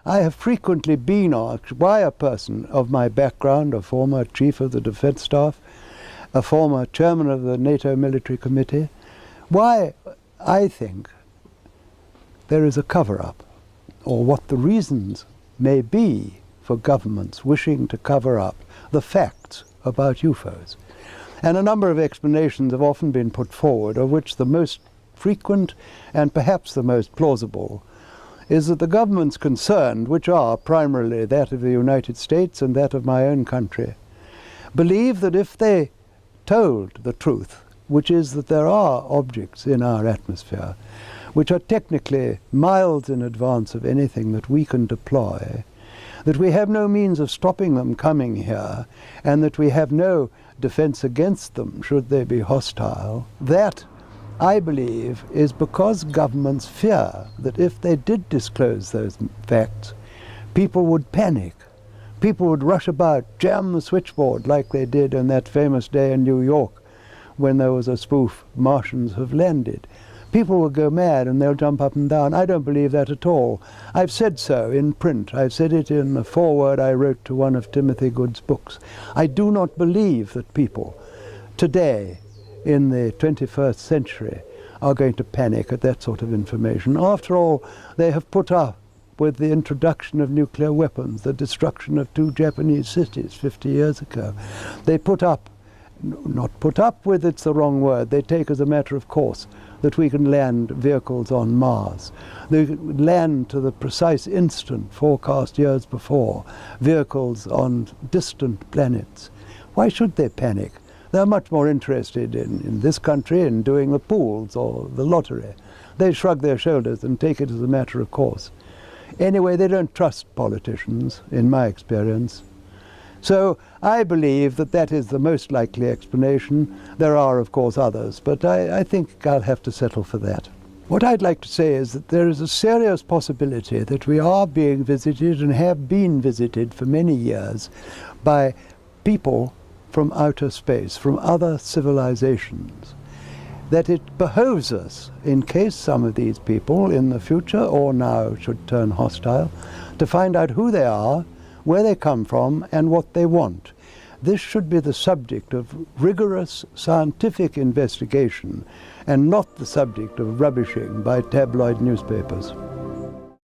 I have frequently been asked why a person of my background, a former chief of the defense staff, a former chairman of the NATO military committee, why I think there is a cover-up, or what the reasons may be for governments wishing to cover up the facts about UFOs. And a number of explanations have often been put forward, of which the most frequent and perhaps the most plausible is that the governments concerned, which are primarily that of the United States and that of my own country, believe that if they told the truth, which is that there are objects in our atmosphere which are technically miles in advance of anything that we can deploy, that we have no means of stopping them coming here, and that we have no defense against them should they be hostile, that, I believe, is because governments fear that if they did disclose those facts, people would panic. People would rush about, jam the switchboard like they did on that famous day in New York when there was a spoof, Martians have landed. People will go mad and they'll jump up and down. I don't believe that at all. I've said so in print. I've said it in the foreword I wrote to one of Timothy Good's books. I do not believe that people today, in the 21st century, are going to panic at that sort of information. After all, they have put up with the introduction of nuclear weapons, the destruction of 2 Japanese cities 50 years ago. They put up, not put up with, it's the wrong word, they take as a matter of course that we can land vehicles on Mars. They land to the precise instant forecast years before, vehicles on distant planets. Why should they panic? They're much more interested in this country in doing the pools or the lottery. They shrug their shoulders and take it as a matter of course. Anyway, they don't trust politicians, in my experience. So I believe that that is the most likely explanation. There are, of course, others, but I think I'll have to settle for that. What I'd like to say is that there is a serious possibility that we are being visited and have been visited for many years by people from outer space, from other civilizations, that it behoves us, in case some of these people in the future or now should turn hostile, to find out who they are, where they come from, and what they want. This should be the subject of rigorous scientific investigation and not the subject of rubbishing by tabloid newspapers.